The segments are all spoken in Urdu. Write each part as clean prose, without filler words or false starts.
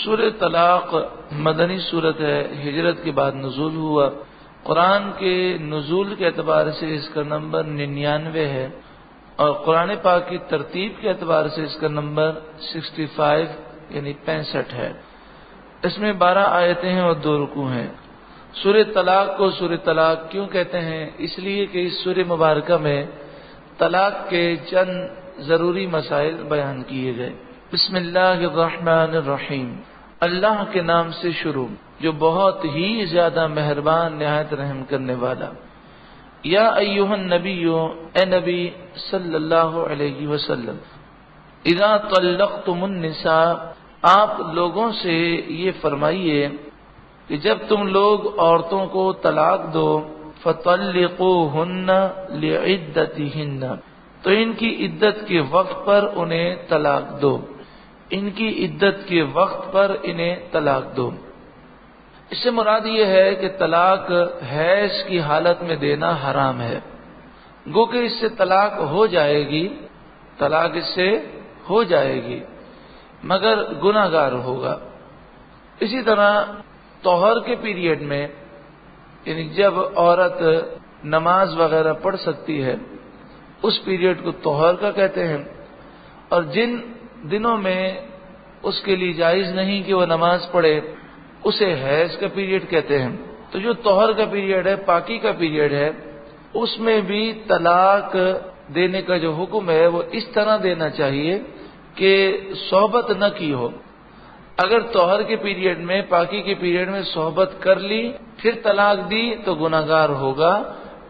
سورہ طلاق مدنی صورت ہے، ہجرت کے بعد نزول ہوا۔ قرآن کے نزول کے اعتبار سے اس کا نمبر 99 ہے، اور قرآن پاک کی ترتیب کے اعتبار سے اس کا نمبر 65 یعنی 65 ہے۔ اس میں 12 آیتیں ہیں اور 2 رکوع ہیں۔ سورہ طلاق کو سورہ طلاق کیوں کہتے ہیں؟ اس لیے کہ اس سورہ مبارکہ میں طلاق کے چند ضروری مسائل بیان کیے گئے۔ بسم اللہ الرحمن الرحیم، اللہ کے نام سے شروع جو بہت ہی زیادہ مہربان نہایت رحم کرنے والا۔ یا ایھا النبی، اے نبی صلی اللہ علیہ وسلم، اذا طلقتم النساء، آپ لوگوں سے یہ فرمائیے کہ جب تم لوگ عورتوں کو طلاق دو، فطلقوہن لعدتہن، تو ان کی عدت کے وقت پر انہیں طلاق دو، ان کی عدت کے وقت پر انہیں طلاق دو۔ اس سے مراد یہ ہے کہ طلاق حیض کی حالت میں دینا حرام ہے، گو کہ اس سے طلاق ہو جائے گی، طلاق اس سے ہو جائے گی مگر گناہگار ہوگا۔ اسی طرح طہر کے پیریڈ میں، یعنی جب عورت نماز وغیرہ پڑھ سکتی ہے، اس پیریڈ کو طہر کا کہتے ہیں، اور جن دنوں میں اس کے لیے جائز نہیں کہ وہ نماز پڑھے، اسے حیض کا پیریڈ کہتے ہیں۔ تو جو طہر کا پیریڈ ہے، پاکی کا پیریڈ ہے، اس میں بھی طلاق دینے کا جو حکم ہے وہ اس طرح دینا چاہیے کہ صحبت نہ کی ہو۔ اگر طہر کے پیریڈ میں، پاکی کے پیریڈ میں صحبت کر لی پھر طلاق دی تو گناہگار ہوگا،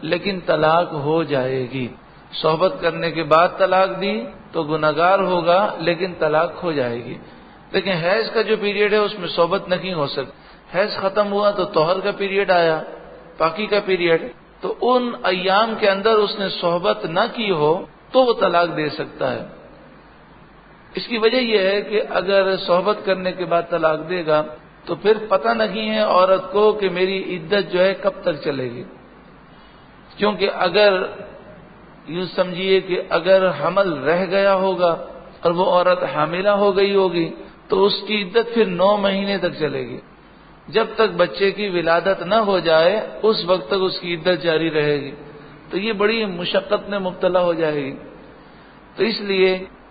لیکن طلاق ہو جائے گی۔ صحبت کرنے کے بعد طلاق دی تو گناہگار ہوگا، لیکن طلاق ہو جائے گی۔ لیکن حیض کا جو پیریڈ ہے اس میں صحبت نہیں ہو سکتی، حیض ختم ہوا تو طہر کا پیریڈ آیا، پاکی کا پیریڈ، تو ان ایام کے اندر اس نے صحبت نہ کی ہو تو وہ طلاق دے سکتا ہے۔ اس کی وجہ یہ ہے کہ اگر صحبت کرنے کے بعد طلاق دے گا تو پھر پتہ نہیں ہے عورت کو کہ میری عدت جو ہے کب تک چلے گی، کیونکہ اگر یوں سمجھیے کہ اگر حمل رہ گیا ہوگا اور وہ عورت حاملہ ہو گئی ہوگی تو اس کی عدت پھر 9 مہینے تک چلے گی، جب تک بچے کی ولادت نہ ہو جائے اس وقت تک اس کی عدت جاری رہے گی، تو یہ بڑی مشقت میں مبتلا ہو جائے گی۔ تو اس لیے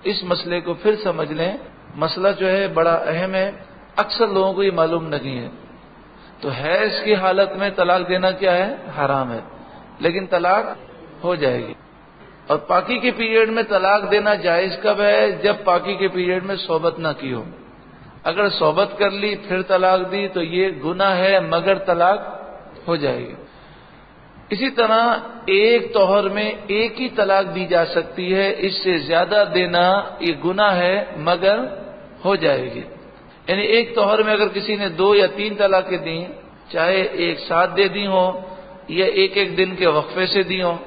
اس مسئلے کو پھر سمجھ لیں، مسئلہ جو ہے بڑا اہم ہے، اکثر لوگوں کو یہ معلوم نہیں ہے۔ تو حیض کی حالت میں طلاق دینا کیا ہے؟ حرام ہے، لیکن طلاق ہو جائے گی۔ اور پاکی کے پیریڈ میں طلاق دینا جائز کب ہے؟ جب پاکی کے پیریڈ میں صحبت نہ کی ہو۔ اگر صحبت کر لی پھر طلاق دی تو یہ گناہ ہے مگر طلاق ہو جائے گی۔ اسی طرح ایک طہر میں ایک ہی طلاق دی جا سکتی ہے، اس سے زیادہ دینا یہ گناہ ہے مگر ہو جائے گی۔ یعنی ایک طہر میں اگر کسی نے 2 یا 3 طلاقیں دیں، چاہے ایک ساتھ دے دی ہوں یا ایک ایک دن کے وقفے سے دی ہوں،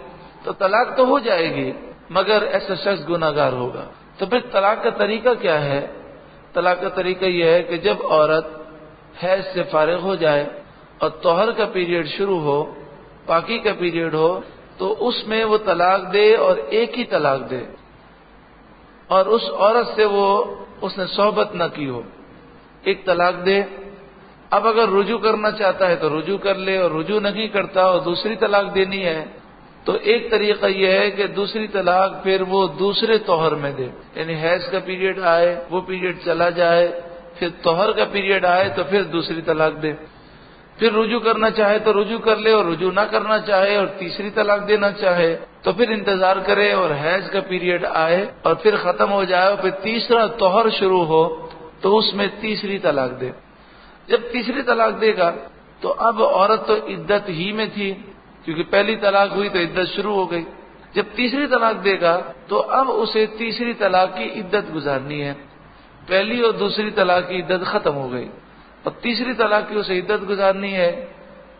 تو طلاق تو ہو جائے گی مگر ایسا شخص گناہگار ہوگا۔ تو پھر طلاق کا طریقہ کیا ہے؟ طلاق کا طریقہ یہ ہے کہ جب عورت حیض سے فارغ ہو جائے اور طہر کا پیریڈ شروع ہو، پاکی کا پیریڈ ہو، تو اس میں وہ طلاق دے اور ایک ہی طلاق دے، اور اس عورت سے اس نے صحبت نہ کی ہو، ایک طلاق دے۔ اب اگر رجوع کرنا چاہتا ہے تو رجوع کر لے، اور رجوع نہیں کرتا اور دوسری طلاق دینی ہے تو ایک طریقہ یہ ہے کہ دوسری طلاق پھر وہ دوسرے طہر میں دے، یعنی حیض کا پیریڈ آئے، وہ پیریڈ چلا جائے، پھر طہر کا پیریڈ آئے تو پھر دوسری طلاق دے۔ پھر رجوع کرنا چاہے تو رجوع کر لے، اور رجوع نہ کرنا چاہے اور تیسری طلاق دینا چاہے تو پھر انتظار کرے اور حیض کا پیریڈ آئے اور پھر ختم ہو جائے اور پھر تیسرا طہر شروع ہو تو اس میں تیسری طلاق دے۔ جب تیسری طلاق دے گا تو اب عورت تو عدت ہی میں تھی، کیونکہ پہلی طلاق ہوئی تو عدت شروع ہو گئی۔ جب تیسری طلاق دے گا تو اب اسے تیسری طلاق کی عدت گزارنی ہے، پہلی اور دوسری طلاق کی عدت ختم ہو گئی اور تیسری طلاق کی اسے عدت گزارنی ہے۔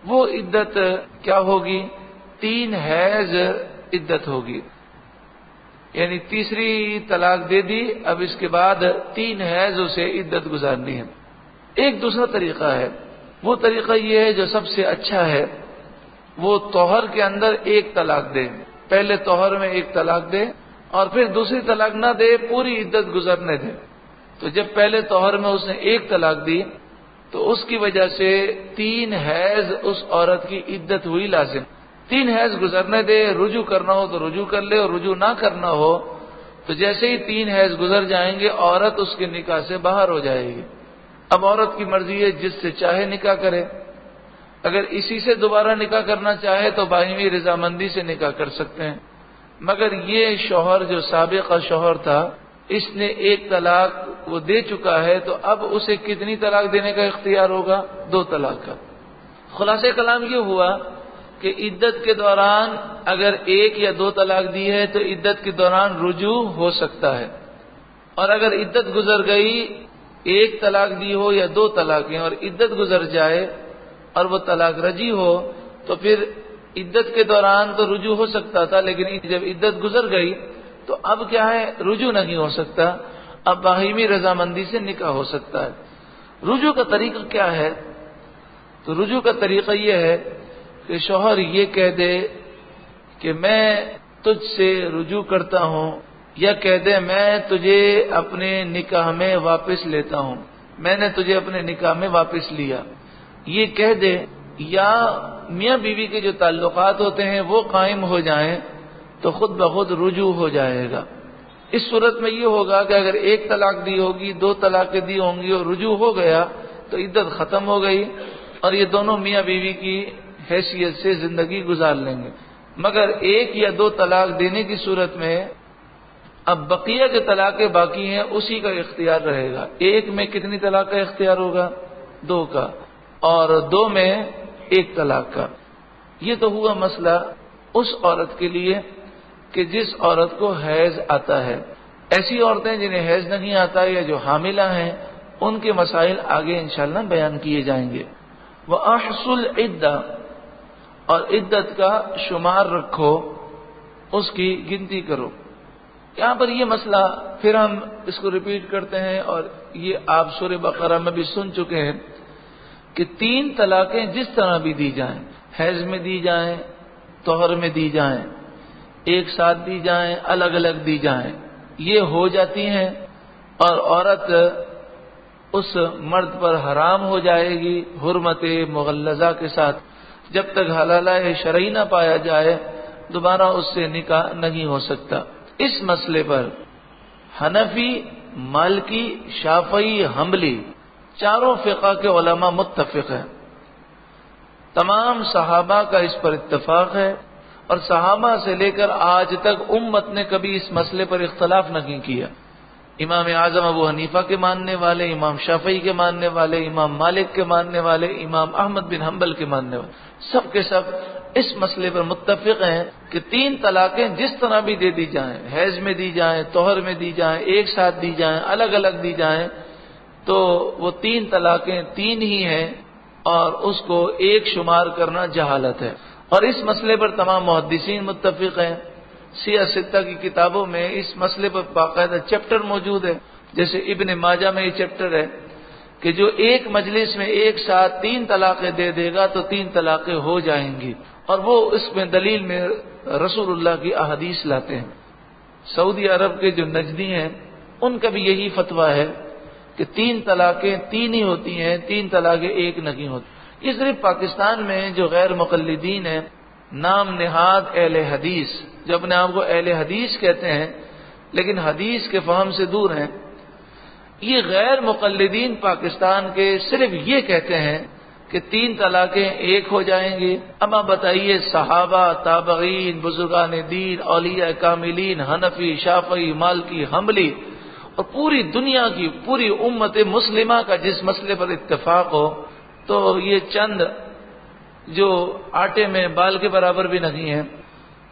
وہ عدت کیا ہوگی؟ 3 حیض عدت ہوگی، یعنی تیسری طلاق دے دی، اب اس کے بعد 3 حیض اسے عدت گزارنی ہے۔ ایک دوسرا طریقہ ہے، وہ طریقہ یہ ہے جو سب سے اچھا ہے، وہ طہر کے اندر ایک طلاق دے، پہلے طہر میں ایک طلاق دے اور پھر دوسری طلاق نہ دے، پوری عدت گزرنے دے، تو جب پہلے طہر میں اس نے 1 طلاق دی تو اس کی وجہ سے 3 حیض اس عورت کی عدت ہوئی لازم. 3 حیض گزرنے دے، رجوع کرنا ہو تو رجوع کر لے، اور رجوع نہ کرنا ہو تو جیسے ہی 3 حیض گزر جائیں گے عورت اس کے نکاح سے باہر ہو جائے گی. اب عورت کی مرضی ہے جس سے چاہے نکاح کرے. اگر اسی سے دوبارہ نکاح کرنا چاہے تو باہمی رضامندی سے نکاح کر سکتے ہیں. مگر یہ شوہر جو سابقہ شوہر تھا اس نے 1 طلاق وہ دے چکا ہے، تو اب اسے کتنی طلاق دینے کا اختیار ہوگا؟ 2 طلاق کا. خلاصہ کلام یہ ہوا کہ عدت کے دوران اگر 1 یا 2 طلاق دی ہے تو عدت کے دوران رجوع ہو سکتا ہے، اور اگر عدت گزر گئی 1 طلاق دی ہو یا 2 طلاقیں اور عدت گزر جائے اور وہ طلاق رجی ہو تو پھر عدت کے دوران تو رجوع ہو سکتا تھا، لیکن جب عدت گزر گئی تو اب کیا ہے؟ رجوع نہیں ہو سکتا. اب باہمی رضامندی سے نکاح ہو سکتا ہے. رجوع کا طریقہ کیا ہے؟ تو رجوع کا طریقہ یہ ہے کہ شوہر یہ کہہ دے کہ میں تجھ سے رجوع کرتا ہوں، یا کہہ دے میں تجھے اپنے نکاح میں واپس لیتا ہوں، میں نے تجھے اپنے نکاح میں واپس لیا، یہ کہہ دے. یا میاں بیوی کے جو تعلقات ہوتے ہیں وہ قائم ہو جائیں تو خود بخود رجوع ہو جائے گا. اس صورت میں یہ ہوگا کہ اگر 1 طلاق دی ہوگی، 2 طلاقیں دی ہوں گی اور رجوع ہو گیا تو عدت ختم ہو گئی اور یہ دونوں میاں بیوی کی حیثیت سے زندگی گزار لیں گے. مگر 1 یا 2 طلاق دینے کی صورت میں اب بقیہ کے طلاقیں باقی ہیں اسی کا اختیار رہے گا. 1 میں کتنی طلاق کا اختیار ہوگا؟ 2 کا، اور 2 میں 1 طلاق کا. یہ تو ہوا مسئلہ اس عورت کے لیے کہ جس عورت کو حیض آتا ہے. ایسی عورتیں جنہیں حیض نہیں آتا یا جو حاملہ ہیں ان کے مسائل آگے انشاءاللہ بیان کیے جائیں گے. وَأَحْصُ الْعِدَّةَ، اور عدت کا شمار رکھو، اس کی گنتی کرو. یہاں پر یہ مسئلہ پھر ہم اس کو ریپیٹ کرتے ہیں، اور یہ آپ سورہ بقرہ میں بھی سن چکے ہیں کہ 3 طلاقیں جس طرح بھی دی جائیں، حیض میں دی جائیں، طہر میں دی جائیں، ایک ساتھ دی جائیں، الگ الگ دی جائیں، یہ ہو جاتی ہیں اور عورت اس مرد پر حرام ہو جائے گی حرمت مغلظہ کے ساتھ. جب تک حلالہ شرعی نہ پایا جائے دوبارہ اس سے نکاح نہیں ہو سکتا. اس مسئلے پر حنفی، مالکی، شافعی، حنبلی چاروں فقہ کے علماء متفق ہیں. تمام صحابہ کا اس پر اتفاق ہے، اور صحابہ سے لے کر آج تک امت نے کبھی اس مسئلے پر اختلاف نہیں کیا. امام اعظم ابو حنیفہ کے ماننے والے، امام شافعی کے ماننے والے، امام مالک کے ماننے والے، امام احمد بن حنبل کے ماننے والے، سب کے سب اس مسئلے پر متفق ہیں کہ 3 طلاقیں جس طرح بھی دے دی جائیں، حیض میں دی جائیں، طہر میں دی جائیں، ایک ساتھ دی جائیں، الگ الگ دی جائیں، تو وہ 3 طلاقیں 3 ہی ہیں اور اس کو 1 شمار کرنا جہالت ہے. اور اس مسئلے پر تمام محدثین متفق ہیں. سیاہ ستہ کی کتابوں میں اس مسئلے پر باقاعدہ چیپٹر موجود ہے. جیسے ابن ماجہ میں یہ چیپٹر ہے کہ جو ایک مجلس میں ایک ساتھ 3 طلاقیں دے دے گا تو 3 طلاقیں ہو جائیں گی، اور وہ اس میں دلیل میں رسول اللہ کی احادیث لاتے ہیں. سعودی عرب کے جو نجدی ہیں ان کا بھی یہی فتویٰ ہے کہ 3 طلاقیں 3 ہی ہوتی ہیں، 3 طلاقیں 1 نہیں ہوتی. یہ صرف پاکستان میں جو غیر مقلدین ہیں، نام نہاد اہل حدیث، جو اپنے آپ کو اہل حدیث کہتے ہیں لیکن حدیث کے فہم سے دور ہیں، یہ غیر مقلدین پاکستان کے صرف یہ کہتے ہیں کہ 3 طلاقیں 1 ہو جائیں گی. اب آپ بتائیے صحابہ، تابعین، بزرگان دین، اولیاء کاملین، حنفی، شافعی، مالکی، حنبلی اور پوری دنیا کی پوری امت مسلمہ کا جس مسئلے پر اتفاق ہو، تو یہ چند جو آٹے میں بال کے برابر بھی نہیں ہیں،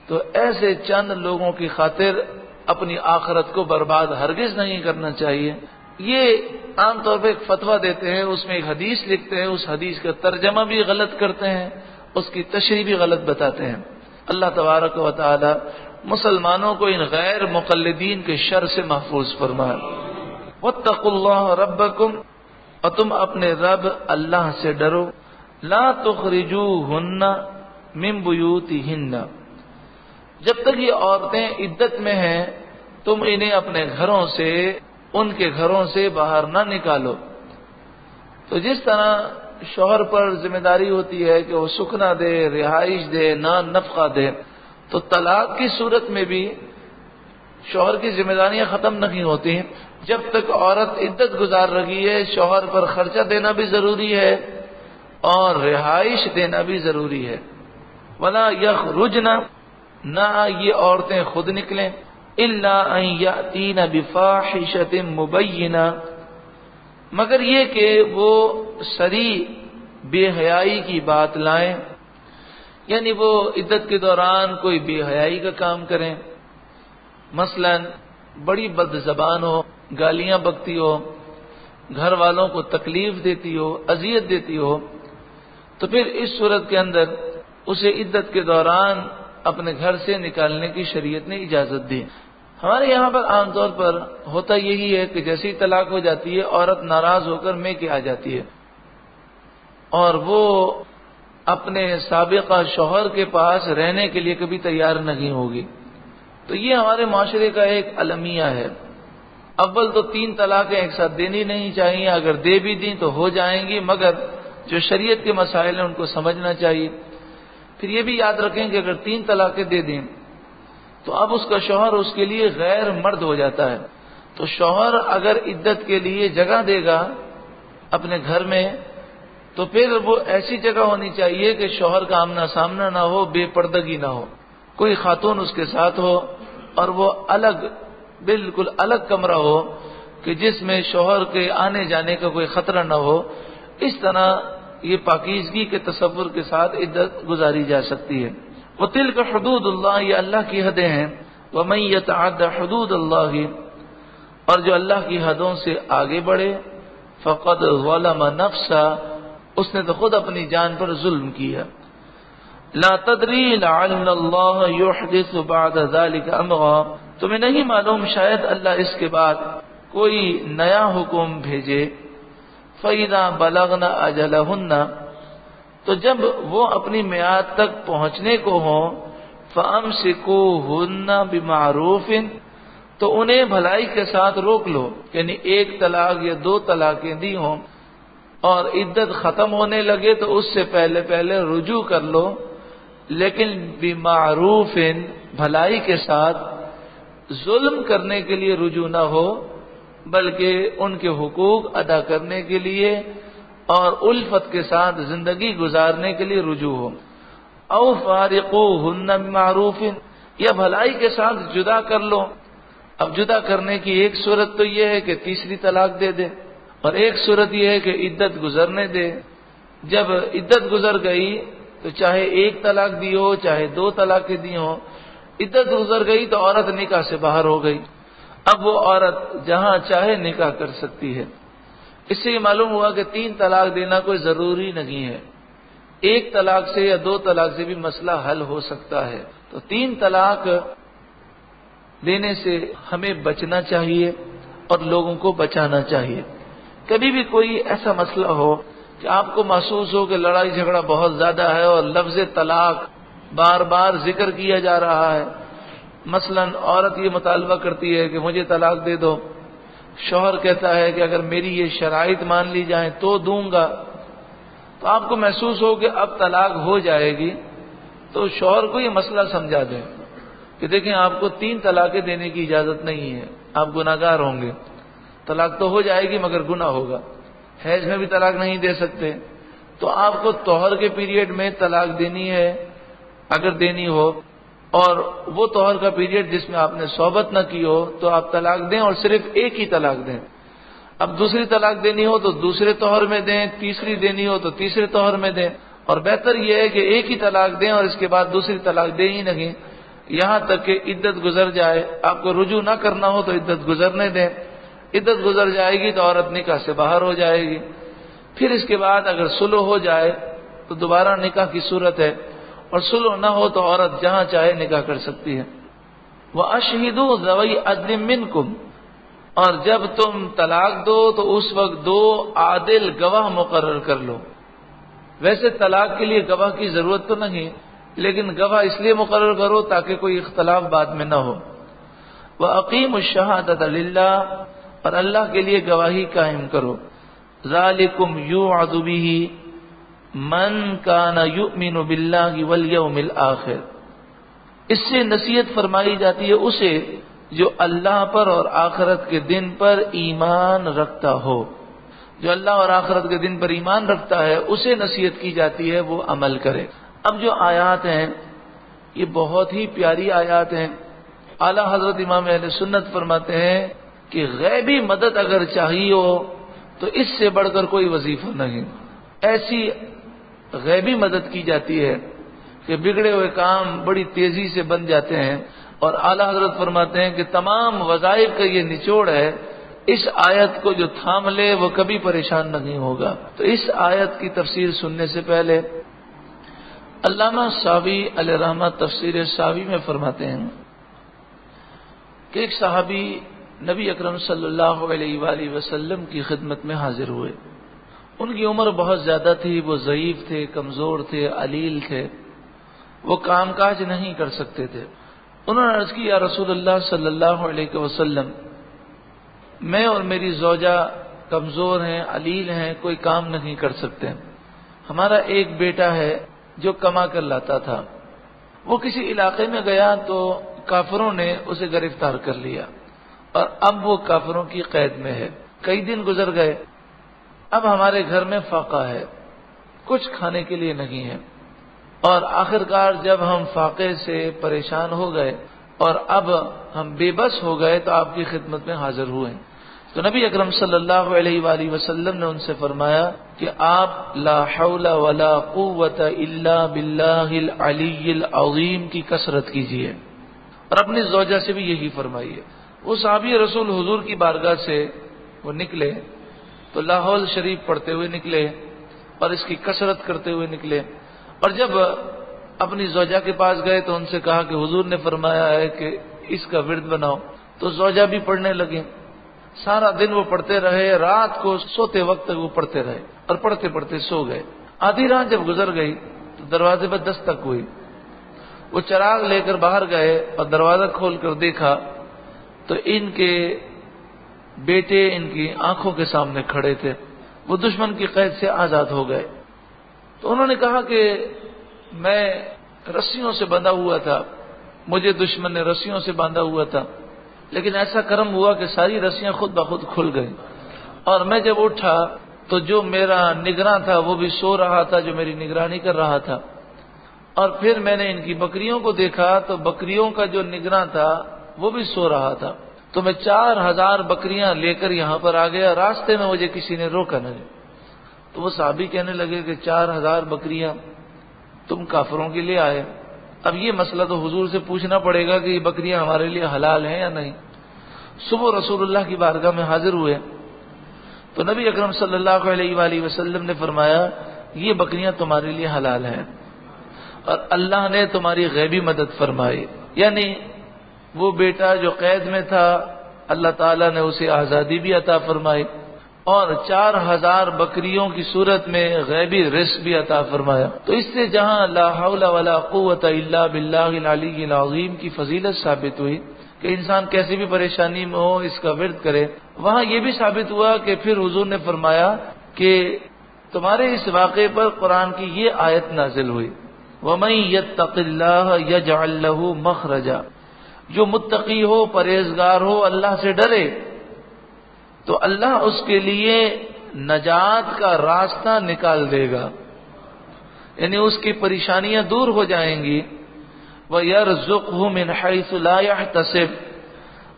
تو ایسے چند لوگوں کی خاطر اپنی آخرت کو برباد ہرگز نہیں کرنا چاہیے. یہ عام طور پہ ایک فتویٰ دیتے ہیں، اس میں ایک حدیث لکھتے ہیں، اس حدیث کا ترجمہ بھی غلط کرتے ہیں، اس کی تشریح بھی غلط بتاتے ہیں. اللہ تبارک و تعالی مسلمانوں کو ان غیر مقلدین کے شر سے محفوظ فرمائے. واتقوا اللہ ربکم، اور تم اپنے رب اللہ سے ڈرو. لا تخرجوہن من بیوتہن، جب تک یہ عورتیں عدت میں ہیں تم انہیں اپنے گھروں سے ان کے گھروں سے باہر نہ نکالو۔ تو جس طرح شوہر پر ذمہ داری ہوتی ہے کہ وہ سکنا دے، رہائش دے، نان نفقہ دے، تو طلاق کی صورت میں بھی شوہر کی ذمہ داریاں ختم نہیں ہوتی ہیں۔ جب تک عورت عدت گزار رہی ہے شوہر پر خرچہ دینا بھی ضروری ہے اور رہائش دینا بھی ضروری ہے۔ وَلَا يَخْرُجْنَ، نہ یہ عورتیں خود نکلیں، إِلَّا أَن يَأْتِينَ بِفَاحِشَةٍ مُبَيِّنَةٍ، مگر یہ کہ وہ صریح بے حیائی کی بات لائیں، یعنی وہ عدت کے دوران کوئی بے حیائی کا کام کریں، مثلا بڑی بد زبان ہو، گالیاں بکتی ہو، گھر والوں کو تکلیف دیتی ہو، اذیت دیتی ہو، تو پھر اس صورت کے اندر اسے عدت کے دوران اپنے گھر سے نکالنے کی شریعت نے اجازت دی۔ ہمارے یہاں پر عام طور پر ہوتا یہی ہے کہ جیسی طلاق ہو جاتی ہے عورت ناراض ہو کر میکے آ جاتی ہے اور وہ اپنے سابقہ شوہر کے پاس رہنے کے لیے کبھی تیار نہیں ہوگی۔ تو یہ ہمارے معاشرے کا ایک المیہ ہے۔ اول تو 3 طلاقیں ایک ساتھ دینی نہیں چاہیے، اگر دے بھی دیں تو ہو جائیں گی، مگر جو شریعت کے مسائل ہیں ان کو سمجھنا چاہیے۔ پھر یہ بھی یاد رکھیں کہ اگر 3 طلاقیں دے دیں تو اب اس کا شوہر اس کے لیے غیر مرد ہو جاتا ہے۔ تو شوہر اگر عدت کے لیے جگہ دے گا اپنے گھر میں تو پھر وہ ایسی جگہ ہونی چاہیے کہ شوہر کا آمنا سامنا نہ ہو، بے پردگی نہ ہو، کوئی خاتون اس کے ساتھ ہو اور وہ الگ، بالکل الگ کمرہ ہو کہ جس میں شوہر کے آنے جانے کا کوئی خطرہ نہ ہو۔ اس طرح یہ پاکیزگی کے تصور کے ساتھ عدت گزاری جا سکتی ہے۔ وَتِلْكَ حُدُودُ اللَّهِ، یہ اللہ کی حدیں ہیں۔ وَمَن يَتَعَدَّ حُدُودَ اللَّهِ، اور جو اللہ کی حدوں سے آگے بڑھے، فَقَدْ ظَلَمَ نَفْسَهُ، اس نے تو خود اپنی جان پر ظلم کیا۔ لَا تَدْرِي لَعَلَّ اللَّهَ يُحْدِثُ بَعْدَ ذَلِكَ أَمْرًا، تمہیں نہیں معلوم شاید اللہ اس کے بعد کوئی نیا حکم بھیجے۔ فَإِذَا بَلَغْنَ أَجَلَهُنَّ، تو جب وہ اپنی میعاد تک پہنچنے کو ہوں، فَأَمْسِكُوهُنَّ بِمَعْرُوفٍ، تو انہیں بھلائی کے ساتھ روک لو، یعنی 1 طلاق یا 2 طلاقیں دی ہوں اور عدت ختم ہونے لگے تو اس سے پہلے پہلے رجوع کر لو، لیکن بِمَعْرُوفٍ، بھلائی کے ساتھ، ظلم کرنے کے لیے رجوع نہ ہو بلکہ ان کے حقوق ادا کرنے کے لیے اور الفت کے ساتھ زندگی گزارنے کے لیے رجوع ہو۔ او فارقوهن بمعروف، یا بھلائی کے ساتھ جدا کر لو۔ اب جدا کرنے کی ایک صورت تو یہ ہے کہ تیسری طلاق دے دے، اور ایک صورت یہ ہے کہ عدت گزرنے دے۔ جب عدت گزر گئی تو چاہے 1 طلاق دی ہو چاہے 2 طلاقیں دی ہوں، عدت گزر گئی تو عورت نکاح سے باہر ہو گئی۔ اب وہ عورت جہاں چاہے نکاح کر سکتی ہے۔ اس سے یہ معلوم ہوا کہ 3 طلاق دینا کوئی ضروری نہیں ہے، 1 طلاق سے یا 2 طلاق سے بھی مسئلہ حل ہو سکتا ہے۔ تو 3 طلاق دینے سے ہمیں بچنا چاہیے اور لوگوں کو بچانا چاہیے۔ کبھی بھی کوئی ایسا مسئلہ ہو کہ آپ کو محسوس ہو کہ لڑائی جھگڑا بہت زیادہ ہے اور لفظ طلاق بار بار ذکر کیا جا رہا ہے، مثلا عورت یہ مطالبہ کرتی ہے کہ مجھے طلاق دے دو، شوہر کہتا ہے کہ اگر میری یہ شرائط مان لی جائیں تو دوں گا، تو آپ کو محسوس ہو کہ اب طلاق ہو جائے گی، تو شوہر کو یہ مسئلہ سمجھا دیں کہ دیکھیں آپ کو 3 طلاقیں دینے کی اجازت نہیں ہے، آپ گناہگار ہوں گے، طلاق تو ہو جائے گی مگر گناہ ہوگا، حیض میں بھی طلاق نہیں دے سکتے، تو آپ کو طہر کے پیریڈ میں طلاق دینی ہے اگر دینی ہو، اور وہ طہر کا پیریڈ جس میں آپ نے صحبت نہ کی ہو تو آپ طلاق دیں اور صرف 1 ہی طلاق دیں۔ اب دوسری طلاق دینی ہو تو دوسرے طہر میں دیں، تیسری دینی ہو تو تیسرے طہر میں دیں، اور بہتر یہ ہے کہ 1 ہی طلاق دیں اور اس کے بعد دوسری طلاق دیں ہی نہیں، یہاں تک کہ عدت گزر جائے۔ آپ کو رجوع نہ کرنا ہو تو عدت گزرنے دیں، عدت گزر جائے گی تو عورت نکاح سے باہر ہو جائے گی، پھر اس کے بعد اگر صلح ہو جائے تو دوبارہ نکاح کی صورت ہے، اور صلح نہ ہو تو عورت جہاں چاہے نکاح کر سکتی ہے۔ وَأَشْهِدُوا ذَوَيْ عَدْلٍ مِّنْكُمْ، اور جب تم طلاق دو تو اس وقت 2 عادل گواہ مقرر کر لو۔ ویسے طلاق کے لیے گواہ کی ضرورت تو نہیں، لیکن گواہ اس لیے مقرر کرو تاکہ کوئی اختلاف بعد میں نہ ہو۔ وَأَقِيمُوا الشَّهَادَةَ لِلَّهِ، اور اللہ کے لیے گواہی قائم کرو. ذالکم یوعظ بہ من کان یؤمن باللہ والیوم الآخر. اس سے نصیحت فرمائی جاتی ہے اسے جو اللہ پر اور آخرت کے دن پر ایمان رکھتا ہو. جو اللہ اور آخرت کے دن پر ایمان رکھتا ہے اسے نصیحت کی جاتی ہے وہ عمل کرے. اب جو آیات ہیں یہ بہت ہی پیاری آیات ہیں. اعلیٰ حضرت امام اہل سنت فرماتے ہیں کہ غیبی مدد اگر چاہیے ہو تو اس سے بڑھ کر کوئی وظیفہ نہیں. ایسی غیبی مدد کی جاتی ہے کہ بگڑے ہوئے کام بڑی تیزی سے بن جاتے ہیں. اور اعلیٰ حضرت فرماتے ہیں کہ تمام وظائف کا یہ نچوڑ ہے اس آیت کو جو تھام لے وہ کبھی پریشان نہیں ہوگا. تو اس آیت کی تفسیر سننے سے پہلے علامہ ساوی علیہ رحمہ تفسیر ساوی میں فرماتے ہیں کہ ایک صحابی نبی اکرم صلی اللہ علیہ وآلہ وسلم کی خدمت میں حاضر ہوئے. ان کی عمر بہت زیادہ تھی، وہ ضعیف تھے، کمزور تھے، علیل تھے، وہ کام کاج نہیں کر سکتے تھے. انہوں نے عرض کی یا رسول اللہ صلی اللہ علیہ وسلم، میں اور میری زوجہ کمزور ہیں، علیل ہیں، کوئی کام نہیں کر سکتے. ہمارا ایک بیٹا ہے جو کما کر لاتا تھا، وہ کسی علاقے میں گیا تو کافروں نے اسے گرفتار کر لیا اور اب وہ کافروں کی قید میں ہے. کئی دن گزر گئے، اب ہمارے گھر میں فاقہ ہے، کچھ کھانے کے لیے نہیں ہے. اور آخرکار جب ہم فاقے سے پریشان ہو گئے اور اب ہم بے بس ہو گئے تو آپ کی خدمت میں حاضر ہوئے. تو نبی اکرم صلی اللہ علیہ وآلہ وسلم نے ان سے فرمایا کہ آپ لا حول ولا قوت الا باللہ العلی العظیم کی کثرت کیجیے اور اپنی زوجہ سے بھی یہی فرمائیے. وہ صحابی رسول حضور کی بارگاہ سے وہ نکلے تو لا حول شریف پڑھتے ہوئے نکلے اور اس کی کثرت کرتے ہوئے نکلے. اور جب اپنی زوجہ کے پاس گئے تو ان سے کہا کہ حضور نے فرمایا ہے کہ اس کا ورد بناؤ. تو زوجہ بھی پڑھنے لگے. سارا دن وہ پڑھتے رہے، رات کو سوتے وقت تک وہ پڑھتے رہے اور پڑھتے پڑھتے سو گئے. آدھی رات جب گزر گئی تو دروازے پر دستک ہوئی. وہ چراغ لے کر باہر گئے اور دروازہ کھول کر دیکھا تو ان کے بیٹے ان کی آنکھوں کے سامنے کھڑے تھے. وہ دشمن کی قید سے آزاد ہو گئے. تو انہوں نے کہا کہ میں رسیوں سے بندھا ہوا تھا، مجھے دشمن نے رسیوں سے باندھا ہوا تھا، لیکن ایسا کرم ہوا کہ ساری رسیاں خود بخود کھل گئیں. اور میں جب اٹھا تو جو میرا نگراں تھا وہ بھی سو رہا تھا، جو میری نگرانی کر رہا تھا. اور پھر میں نے ان کی بکریوں کو دیکھا تو بکریوں کا جو نگراں تھا وہ بھی سو رہا تھا. تو میں 4000 بکریاں لے کر یہاں پر آ گیا، راستے میں مجھے کسی نے روکا نہیں. تو وہ صحابی کہنے لگے کہ 4000 بکریاں تم کافروں کے لیے آئے. اب یہ مسئلہ تو حضور سے پوچھنا پڑے گا کہ یہ بکریاں ہمارے لیے حلال ہیں یا نہیں. صبح رسول اللہ کی بارگاہ میں حاضر ہوئے تو نبی اکرم صلی اللہ علیہ وآلہ وسلم نے فرمایا یہ بکریاں تمہارے لیے حلال ہیں اور اللہ نے تمہاری غیبی مدد فرمائی. یعنی وہ بیٹا جو قید میں تھا اللہ تعالیٰ نے اسے آزادی بھی عطا فرمائی اور 4000 بکریوں کی صورت میں غیبی رزق بھی عطا فرمایا. تو اس سے جہاں لا حول ولا قوت الا باللہ العلی العظیم کی فضیلت ثابت ہوئی کہ انسان کیسی بھی پریشانی میں ہو اس کا ورد کرے، وہاں یہ بھی ثابت ہوا کہ پھر حضور نے فرمایا کہ تمہارے اس واقعے پر قرآن کی یہ آیت نازل ہوئی وَمَن يَتَّقِ اللَّهَ يَجْعَل لَّهُ مَخْرَجًا. جو متقی ہو، پرہیزگار ہو، اللہ سے ڈرے تو اللہ اس کے لیے نجات کا راستہ نکال دے گا، یعنی اس کی پریشانیاں دور ہو جائیں گی. وَيَرْزُقْهُ مِنْ حَيْثُ لَا يَحْتَسِبُ،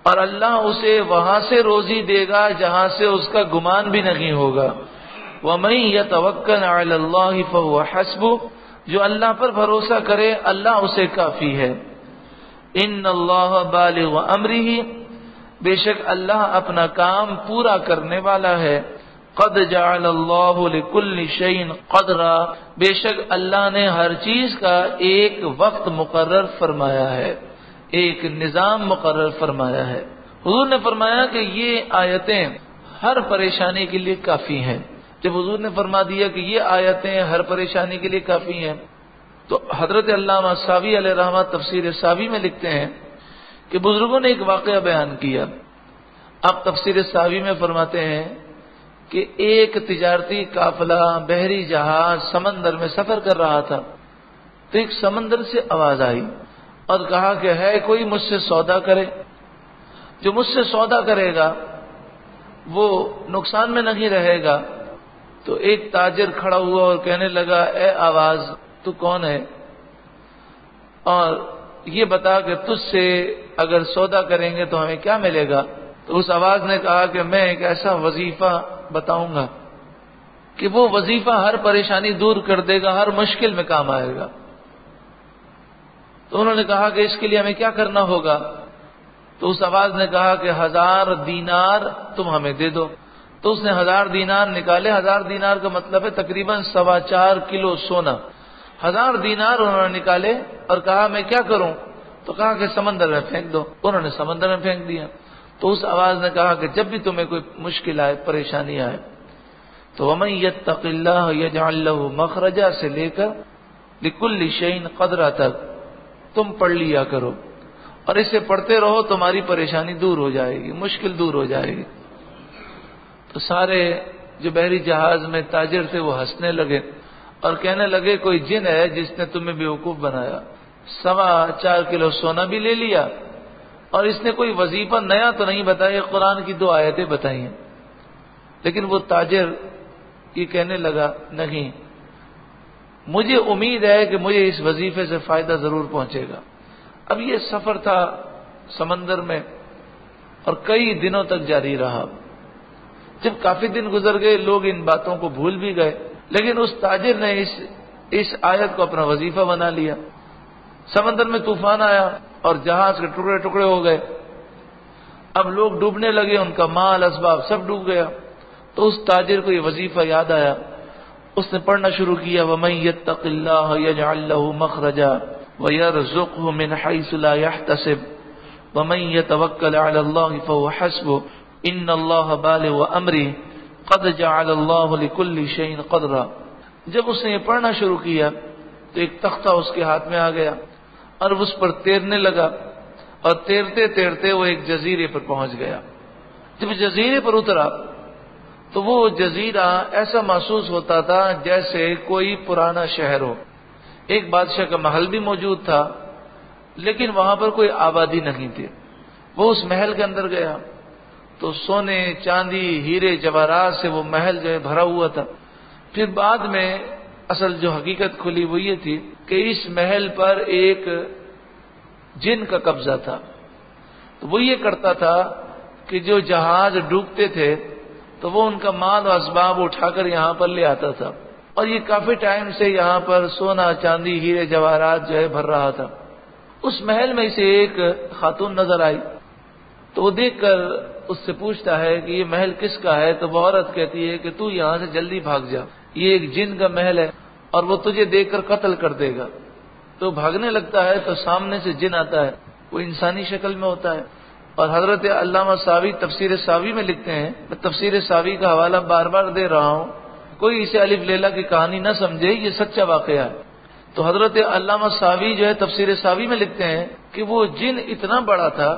اور اللہ اسے وہاں سے روزی دے گا جہاں سے اس کا گمان بھی نہیں ہوگا. وَمَن يَتَوَكَّلْ عَلَى اللَّهِ فَهُوَ حَسْبُهُ، جو اللہ پر بھروسہ کرے اللہ اسے کافی ہے. ان اللہ بالغ امرہ، بے شک اللہ اپنا کام پورا کرنے والا ہے. قد جعل اللہ لکل شیء قدرا، بے شک اللہ نے ہر چیز کا ایک وقت مقرر فرمایا ہے، ایک نظام مقرر فرمایا ہے. حضور نے فرمایا کہ یہ آیتیں ہر پریشانی کے لیے کافی ہیں. جب حضور نے فرما دیا کہ یہ آیتیں ہر پریشانی کے لیے کافی ہیں تو حضرت علامہ ساوی علیہ رحمہ تفسیر ساوی میں لکھتے ہیں کہ بزرگوں نے ایک واقعہ بیان کیا. آپ تفسیر ساوی میں فرماتے ہیں کہ ایک تجارتی قافلہ بحری جہاز سمندر میں سفر کر رہا تھا، تو ایک سمندر سے آواز آئی اور کہا کہ ہے کوئی مجھ سے سودا کرے، جو مجھ سے سودا کرے گا وہ نقصان میں نہیں رہے گا۔ تو ایک تاجر کھڑا ہوا اور کہنے لگا، اے آواز تو کون ہے، اور یہ بتا کہ تجھ سے اگر سودا کریں گے تو ہمیں کیا ملے گا؟ تو اس آواز نے کہا کہ میں ایک ایسا وظیفہ بتاؤں گا کہ وہ وظیفہ ہر پریشانی دور کر دے گا، ہر مشکل میں کام آئے گا۔ تو انہوں نے کہا کہ اس کے لیے ہمیں کیا کرنا ہوگا؟ تو اس آواز نے کہا کہ 1000 دینار تم ہمیں دے دو۔ تو اس نے 1000 دینار نکالے۔ 1000 دینار کا مطلب ہے تقریباً 4.25 کلو سونا۔ 1000 دینار انہوں نے نکالے اور کہا میں کیا کروں؟ تو کہا کہ سمندر میں پھینک دو۔ انہوں نے سمندر میں پھینک دیا۔ تو اس آواز نے کہا کہ جب بھی تمہیں کوئی مشکل آئے، پریشانی آئے، تو وَمَن يَتَّقِ اللَّهَ يَجْعَل لَّهُ مَخْرَجًا سے لے کر لِكُلِّ شَيْءٍ قَدْرًا تک تم پڑھ لیا کرو، اور اسے پڑھتے رہو، تمہاری پریشانی دور ہو جائے گی، مشکل دور ہو جائے گی۔ تو سارے جو بحری جہاز میں تاجر تھے وہ ہنسنے لگے اور کہنے لگے کوئی جن ہے جس نے تمہیں بیوقوف بنایا، 4.25 کلو سونا بھی لے لیا اور اس نے کوئی وظیفہ نیا تو نہیں بتایا، قرآن کی 2 آیتیں بتائی ہیں۔ لیکن وہ تاجر یہ کہنے لگا نہیں، مجھے امید ہے کہ مجھے اس وظیفے سے فائدہ ضرور پہنچے گا۔ اب یہ سفر تھا سمندر میں اور کئی دنوں تک جاری رہا۔ جب کافی دن گزر گئے، لوگ ان باتوں کو بھول بھی گئے، لیکن اس تاجر نے اس آیت کو اپنا وظیفہ بنا لیا۔ سمندر میں طوفان آیا اور جہاز کے ٹکڑے ٹکڑے ہو گئے۔ اب لوگ ڈوبنے لگے، ان کا مال اسباب سب ڈوب گیا۔ تو اس تاجر کو یہ وظیفہ یاد آیا، اس نے پڑھنا شروع کیا، وَمَن يَتَّقِ اللَّهَ يَجْعَل لَّهُ مَخْرَجًا وَيَرْزُقْهُ مِنْ حَيْثُ لَا يَحْتَسِبُ وَمَن يَتَوَكَّلْ عَلَى اللَّهِ فَهُوَ حَسْبُهُ إِنَّ اللَّهَ بَالِغُ أَمْرِهِ قَدْ جَعَلَ اللَّهُ لِكُلِّ شَيْءٍ قَدْرًا۔ جب اس نے یہ پڑھنا شروع کیا تو ایک تختہ اس کے ہاتھ میں آ گیا اور اس پر تیرنے لگا، اور تیرتے تیرتے وہ ایک جزیرے پر پہنچ گیا۔ جب جزیرے پر اترا تو وہ جزیرہ ایسا محسوس ہوتا تھا جیسے کوئی پرانا شہر ہو۔ ایک بادشاہ کا محل بھی موجود تھا، لیکن وہاں پر کوئی آبادی نہیں تھی۔ وہ اس محل کے اندر گیا تو سونے، چاندی، ہیرے، جواہرات سے وہ محل جو ہے بھرا ہوا تھا۔ پھر بعد میں اصل جو حقیقت کھلی وہ یہ تھی کہ اس محل پر ایک جن کا قبضہ تھا۔ تو وہ یہ کرتا تھا کہ جو جہاز ڈوبتے تھے تو وہ ان کا مال و اسباب اٹھا کر یہاں پر لے آتا تھا، اور یہ کافی ٹائم سے یہاں پر سونا، چاندی، ہیرے، جواہرات جو ہے بھر رہا تھا۔ اس محل میں اسے ایک خاتون نظر آئی تو وہ دیکھ کر اس سے پوچھتا ہے کہ یہ محل کس کا ہے؟ تو وہ عورت کہتی ہے کہ تو یہاں سے جلدی بھاگ جا، یہ ایک جن کا محل ہے اور وہ تجھے دیکھ کر قتل کر دے گا۔ تو بھاگنے لگتا ہے تو سامنے سے جن آتا ہے، وہ انسانی شکل میں ہوتا ہے۔ اور حضرت علامہ ساوی تفسیر ساوی میں لکھتے ہیں، میں تفسیر ساوی کا حوالہ بار بار دے رہا ہوں، کوئی اسے الف لیلا کی کہانی نہ سمجھے، یہ سچا واقعہ ہے۔ تو حضرت علامہ ساوی جو ہے تفسیر ساوی میں لکھتے ہیں کہ وہ جن اتنا بڑا تھا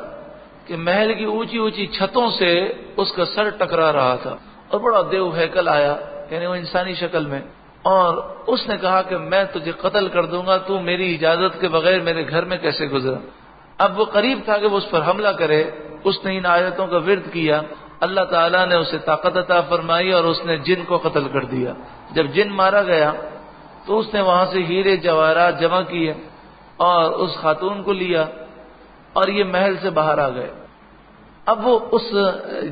کہ محل کی اونچی اونچی چھتوں سے اس کا سر ٹکرا رہا تھا، اور بڑا دیو ہیکل آیا، یعنی وہ انسانی شکل میں، اور اس نے کہا کہ میں تجھے قتل کر دوں گا، تو میری اجازت کے بغیر میرے گھر میں کیسے گزرا؟ اب وہ قریب تھا کہ وہ اس پر حملہ کرے، اس نے ان آیتوں کا ورد کیا، اللہ تعالیٰ نے اسے طاقت عطا فرمائی اور اس نے جن کو قتل کر دیا۔ جب جن مارا گیا تو اس نے وہاں سے ہیرے جواہرات جمع کیے اور اس خاتون کو لیا اور یہ محل سے باہر آ گئے۔ اب وہ اس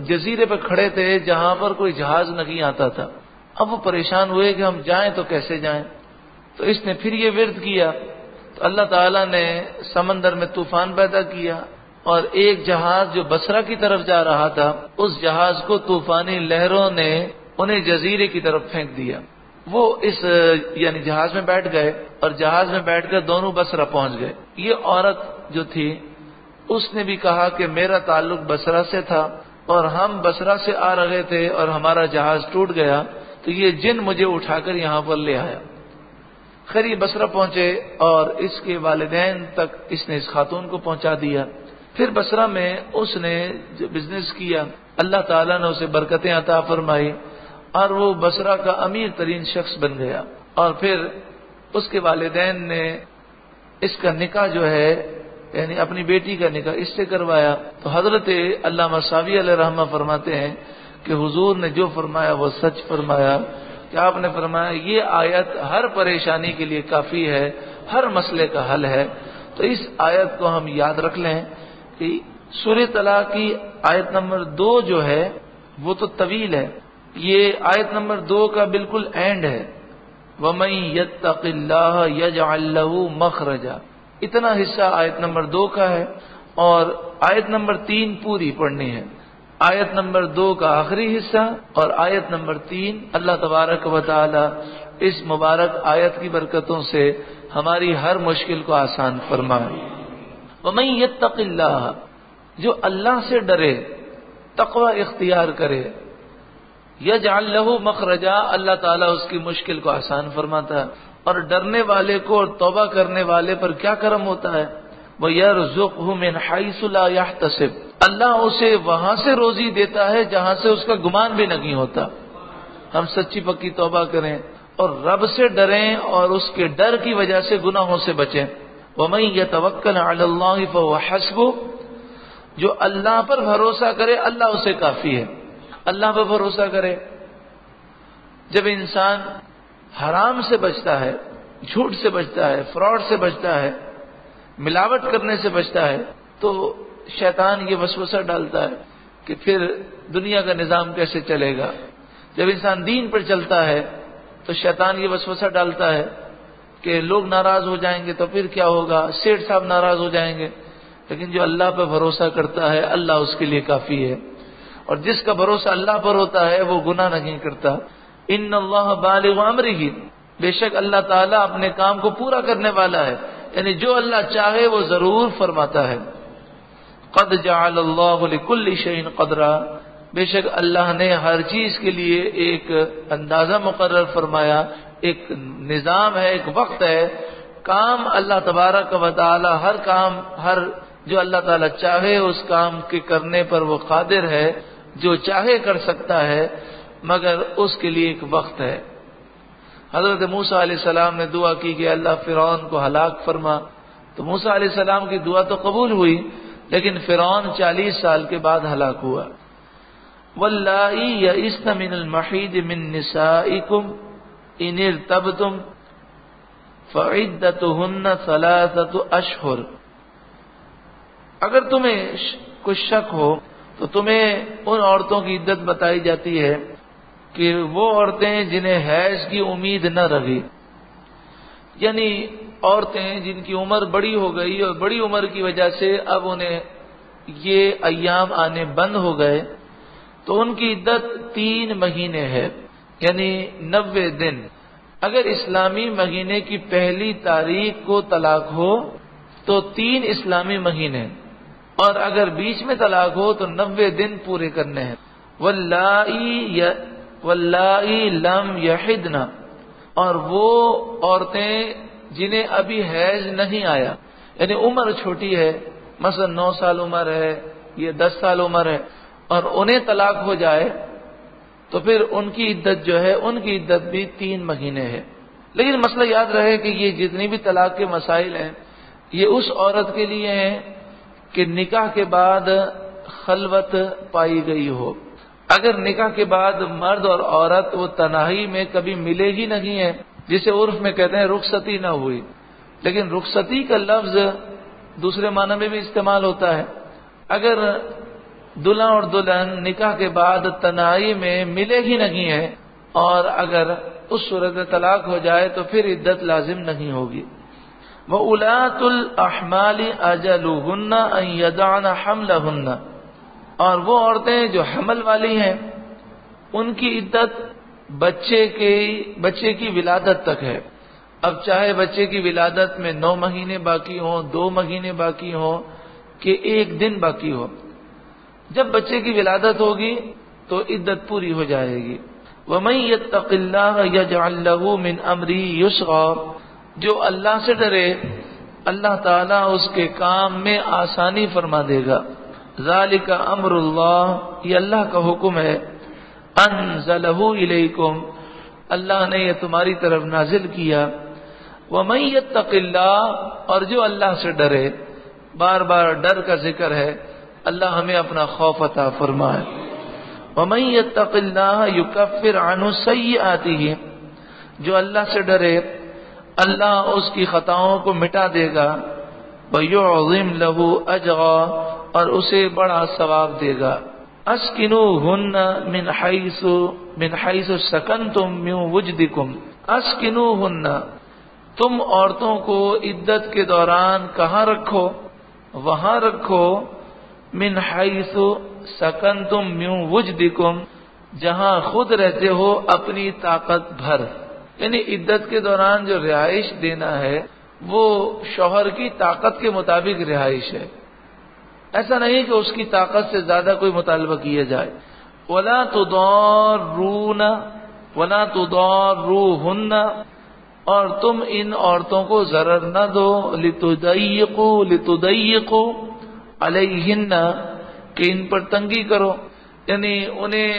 جزیرے پہ کھڑے تھے جہاں پر کوئی جہاز نہیں آتا تھا۔ اب وہ پریشان ہوئے کہ ہم جائیں تو کیسے جائیں؟ تو اس نے پھر یہ ورد کیا تو اللہ تعالیٰ نے سمندر میں طوفان پیدا کیا، اور ایک جہاز جو بصرہ کی طرف جا رہا تھا، اس جہاز کو طوفانی لہروں نے انہیں جزیرے کی طرف پھینک دیا۔ وہ اس یعنی جہاز میں بیٹھ گئے اور جہاز میں بیٹھ کر دونوں بصرہ پہنچ گئے۔ یہ عورت جو تھی اس نے بھی کہا کہ میرا تعلق بصرہ سے تھا اور ہم بصرہ سے آ رہے تھے اور ہمارا جہاز ٹوٹ گیا، تو یہ جن مجھے اٹھا کر یہاں پر لے آیا۔ خیر یہ بصرہ پہنچے اور اس کے والدین تک اس نے اس خاتون کو پہنچا دیا۔ پھر بصرہ میں اس نے جو بزنس کیا اللہ تعالیٰ نے اسے برکتیں عطا فرمائی اور وہ بصرہ کا امیر ترین شخص بن گیا. اور پھر اس کے والدین نے اس کا نکاح جو ہے یعنی اپنی بیٹی کا نکاح اس سے کروایا. تو حضرت علامہ ساوی علیہ رحمہ فرماتے ہیں کہ حضور نے جو فرمایا وہ سچ فرمایا کہ آپ نے فرمایا یہ آیت ہر پریشانی کے لیے کافی ہے، ہر مسئلے کا حل ہے. تو اس آیت کو ہم یاد رکھ لیں کہ سورہ طلاق کی آیت نمبر 2 جو ہے وہ تو طویل ہے، یہ آیت نمبر 2 کا بالکل اینڈ ہے. وَمَن يَتَّقِ اللَّهَ يَجْعَل لَّهُ مَخْرَجًا، اتنا حصہ آیت نمبر 2 کا ہے. اور آیت نمبر 3 پوری پڑھنی ہے. آیت نمبر 2 کا آخری حصہ اور آیت نمبر 3. اللہ تبارک و تعالی اس مبارک آیت کی برکتوں سے ہماری ہر مشکل کو آسان فرمائے. وَمَن يَتَّقِ اللَّهَ، جو اللہ سے ڈرے، تقوی اختیار کرے، یجعل لہ مخرجا، اللہ تعالیٰ اس کی مشکل کو آسان فرماتا ہے. اور ڈرنے والے کو اور توبہ کرنے والے پر کیا کرم ہوتا ہے، وَيَرْزُقْهُ مِنْ حَيْثُ لَا يَحْتَسِبُ، اللہ اسے وہاں سے روزی دیتا ہے جہاں سے اس کا گمان بھی نہیں ہوتا. ہم سچی پکی توبہ کریں اور رب سے ڈریں اور اس کے ڈر کی وجہ سے گناہوں سے بچیں. وَمَن يَتَوَكَّلْ عَلَى اللَّهِ فَهُوَ حَسْبُهُ، جو اللہ پر بھروسہ کرے اللہ اسے کافی ہے. اللہ پر بھروسہ کرے. جب انسان حرام سے بچتا ہے، جھوٹ سے بچتا ہے، فراڈ سے بچتا ہے، ملاوٹ کرنے سے بچتا ہے، تو شیطان یہ وسوسہ ڈالتا ہے کہ پھر دنیا کا نظام کیسے چلے گا. جب انسان دین پر چلتا ہے تو شیطان یہ وسوسہ ڈالتا ہے کہ لوگ ناراض ہو جائیں گے تو پھر کیا ہوگا، سیٹھ صاحب ناراض ہو جائیں گے. لیکن جو اللہ پر بھروسہ کرتا ہے اللہ اس کے لیے کافی ہے. اور جس کا بھروسہ اللہ پر ہوتا ہے وہ گناہ نہیں کرتا. ان اللہ بالغ امرہ، بے شک اللہ تعالیٰ اپنے کام کو پورا کرنے والا ہے، یعنی جو اللہ چاہے وہ ضرور فرماتا ہے. قد جعل اللہ لکل شیء قدرا، بے شک اللہ نے ہر چیز کے لیے ایک اندازہ مقرر فرمایا، ایک نظام ہے، ایک وقت ہے. کام اللہ تبارک و تعالی ہر کام، ہر جو اللہ تعالیٰ چاہے اس کام کے کرنے پر وہ قادر ہے، جو چاہے کر سکتا ہے، مگر اس کے لیے ایک وقت ہے. حضرت موسیٰ علیہ السلام نے دعا کی کہ اللہ فرعون کو ہلاک فرما، تو موسیٰ علیہ السلام کی دعا تو قبول ہوئی لیکن فرعون 40 سال کے بعد ہلاک ہوا. واللائی یئسن من المحیض من نسائکم ان ارتبتم فعدتہن 3 اشہر، اگر تمہیں کچھ شک ہو تو تمہیں ان عورتوں کی عدت بتائی جاتی ہے کہ وہ عورتیں جنہیں حیض کی امید نہ رہی، یعنی عورتیں جن کی عمر بڑی ہو گئی اور بڑی عمر کی وجہ سے اب انہیں یہ ایام آنے بند ہو گئے، تو ان کی عدت 3 مہینے ہے، یعنی 90 دن. اگر اسلامی مہینے کی پہلی تاریخ کو طلاق ہو تو 3 اسلامی مہینے، اور اگر بیچ میں طلاق ہو تو 90 دن پورے کرنے ہیں. واللائی لم یحدن، اور وہ عورتیں جنہیں ابھی حیض نہیں آیا، یعنی عمر چھوٹی ہے، مثلا 9 سال عمر ہے یا 10 سال عمر ہے، اور انہیں طلاق ہو جائے تو پھر ان کی عدت جو ہے ان کی عدت بھی 3 مہینے ہے. لیکن مسئلہ یاد رہے کہ یہ جتنی بھی طلاق کے مسائل ہیں یہ اس عورت کے لیے ہیں کہ نکاح کے بعد خلوت پائی گئی ہو. اگر نکاح کے بعد مرد اور عورت وہ تنہائی میں کبھی ملے ہی نہیں ہے، جسے عرف میں کہتے ہیں رخصتی نہ ہوئی، لیکن رخصتی کا لفظ دوسرے معنی میں بھی استعمال ہوتا ہے. اگر دلہا اور دلہن نکاح کے بعد تنہائی میں ملے ہی نہیں ہے اور اگر اس صورت میں طلاق ہو جائے تو پھر عدت لازم نہیں ہوگی. وَأُولَاتُ الْأَحْمَالِ أَجَلُهُنَّ أَن يَضَعْنَ حَمْلَهُنَّ، اور وہ عورتیں جو حمل والی ہیں ان کی عدت بچے کی ولادت تک ہے. اب چاہے بچے کی ولادت میں 9 مہینے باقی ہوں، 2 مہینے باقی ہوں کہ 1 دن باقی ہو، جب بچے کی ولادت ہوگی تو عدت پوری ہو جائے گی. وَمَن يَتَّقِ اللَّهَ يَجْعَل لَّهُ مِنْ أَمْرِهِ يُسْرًا، جو اللہ سے ڈرے اللہ تعالیٰ اس کے کام میں آسانی فرما دے گا. ذالک امر اللہ، یہ اللہ کا حکم ہے، انزلہ الیکم، اللہ نے یہ تمہاری طرف نازل کیا، ومن یتق اللہ، اور جو اللہ سے ڈرے، بار بار ڈر کا ذکر ہے، اللہ ہمیں اپنا خوف عطا فرمائے، ومن یتق اللہ یکفر عنہ سیئاتہ، جو اللہ سے ڈرے اللہ اس کی خطاؤں کو مٹا دے گا، وَيُعْظِمْ لَهُ أَجْرًا، اور اسے بڑا ثواب دے گا، اسکنوہن من حیث سکنتم من وجدکم، اسکنوہن، تم عورتوں کو عدت کے دوران کہاں رکھو، وہاں رکھو، من حیث سکنتم من وجدکم، جہاں خود رہتے ہو اپنی طاقت بھر، یعنی عدت کے دوران جو رہائش دینا ہے وہ شوہر کی طاقت کے مطابق رہائش ہے، ایسا نہیں کہ اس کی طاقت سے زیادہ کوئی مطالبہ کیا جائے، ولا تضارون ولا تضاروہن، اور تم ان عورتوں کو ضرر نہ دو، لتضیقوا علیہن، کہ ان پر تنگی کرو، یعنی انہیں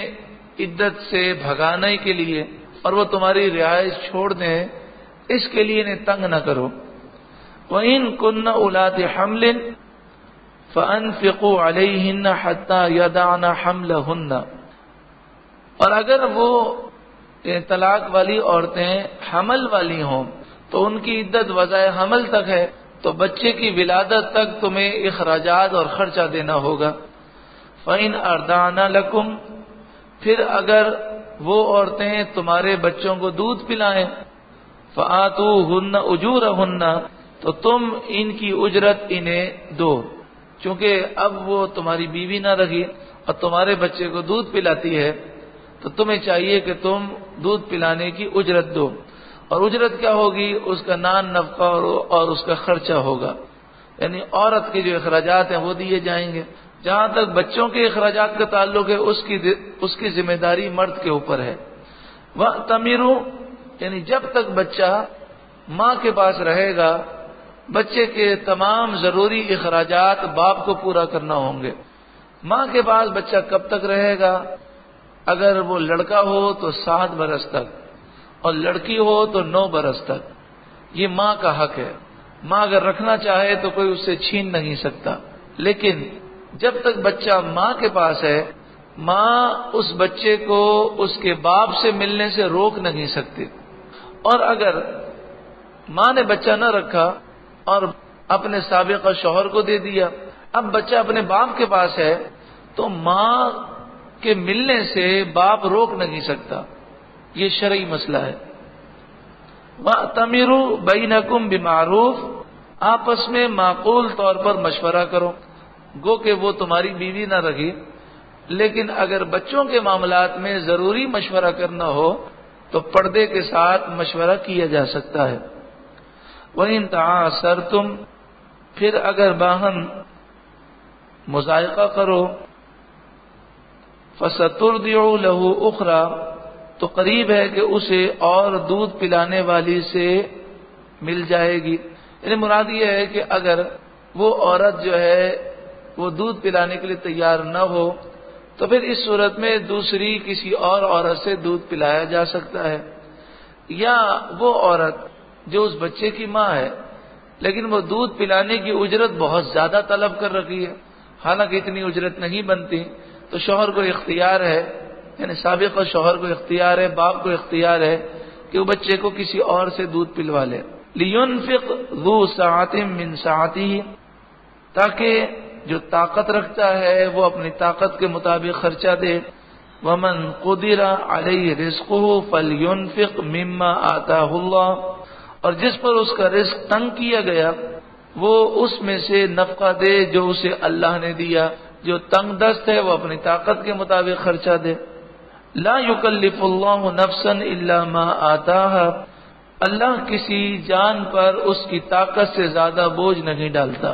عدت سے بھگانے کے لیے اور وہ تمہاری رعایت چھوڑ دیں، اس کے لیے انہیں تنگ نہ کرو، وَإِن كُنَّ أُولَاتِ حَمْلٍ فَأَنفِقُوا عَلَيْهِنَّ حَتَّى يَضَعْنَ حَمْلَهُنَّ، اور اگر وہ طلاق والی عورتیں حمل والی ہوں تو ان کی عدت وضع حمل تک ہے، تو بچے کی ولادت تک تمہیں اخراجات اور خرچہ دینا ہوگا، فَإِنْ أَرْضَعْنَ لَكُمْ، پھر اگر وہ عورتیں تمہارے بچوں کو دودھ پلائیں، فَآتُوهُنَّ أُجُورَهُنَّ، تو تم ان کی اجرت انہیں دو، چونکہ اب وہ تمہاری بیوی نہ رہی اور تمہارے بچے کو دودھ پلاتی ہے، تو تمہیں چاہیے کہ تم دودھ پلانے کی اجرت دو، اور اجرت کیا ہوگی، اس کا نان نفقہ اور اس کا خرچہ ہوگا، یعنی عورت کے جو اخراجات ہیں وہ دیے جائیں گے، جہاں تک بچوں کے اخراجات کا تعلق ہے اس کی ذمہ داری مرد کے اوپر ہے، وَأْتَمِرُوا، یعنی جب تک بچہ ماں کے پاس رہے گا بچے کے تمام ضروری اخراجات باپ کو پورا کرنا ہوں گے، ماں کے پاس بچہ کب تک رہے گا، اگر وہ لڑکا ہو تو 7 برس تک اور لڑکی ہو تو 9 برس تک، یہ ماں کا حق ہے، ماں اگر رکھنا چاہے تو کوئی اس سے چھین نہیں سکتا، لیکن جب تک بچہ ماں کے پاس ہے ماں اس بچے کو اس کے باپ سے ملنے سے روک نہیں سکتی، اور اگر ماں نے بچہ نہ رکھا اور اپنے سابقہ شوہر کو دے دیا، اب بچہ اپنے باپ کے پاس ہے تو ماں کے ملنے سے باپ روک نہیں سکتا، یہ شرعی مسئلہ ہے، وَأْتَمِرُوا بَيْنَكُمْ بِمَعْرُوفٍ، آپس میں معقول طور پر مشورہ کرو، گو کہ وہ تمہاری بیوی نہ رہی، لیکن اگر بچوں کے معاملات میں ضروری مشورہ کرنا ہو تو پردے کے ساتھ مشورہ کیا جا سکتا ہے، وَإِن تَعَاسَرْتُمْ، پھر اگر باہم مذائقہ کرو، فَسَتُرْضِعُ لَهُ أُخْرَى، تو قریب ہے کہ اسے اور دودھ پلانے والی سے مل جائے گی، یعنی مراد یہ ہے کہ اگر وہ عورت جو ہے وہ دودھ پلانے کے لیے تیار نہ ہو تو پھر اس صورت میں دوسری کسی اور عورت سے دودھ پلایا جا سکتا ہے، یا وہ عورت جو اس بچے کی ماں ہے لیکن وہ دودھ پلانے کی اجرت بہت زیادہ طلب کر رکھی ہے، حالانکہ اتنی اجرت نہیں بنتی، تو شوہر کو اختیار ہے، یعنی سابقہ شوہر کو اختیار ہے، باپ کو اختیار ہے کہ وہ بچے کو کسی اور سے دودھ پلوا لے، لِيُنْفِقْ ذُو سَعَةٍ مِّن سَعَتِهِ، تاکہ جو طاقت رکھتا ہے وہ اپنی طاقت کے مطابق خرچہ دے، وَمَنْ قُدِرَ عَلَيْهِ رِزْقُهُ فَلْيُنْفِقْ مِمَّا آتَاهُ اللَّهُ، اور جس پر اس کا رزق تنگ کیا گیا وہ اس میں سے نفقہ دے جو اسے اللہ نے دیا، جو تنگ دست ہے وہ اپنی طاقت کے مطابق خرچہ دے، لا يكلف اللہ نفسا الا ما آتاها، اللہ کسی جان پر اس کی طاقت سے زیادہ بوجھ نہیں ڈالتا،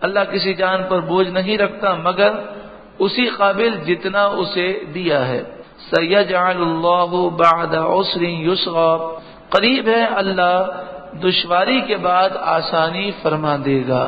اللہ کسی جان پر بوجھ نہیں رکھتا مگر اسی قابل جتنا اسے دیا ہے، سيجعل اللہ بعد عسر یسرا، قریب ہے اللہ دشواری کے بعد آسانی فرما دے گا۔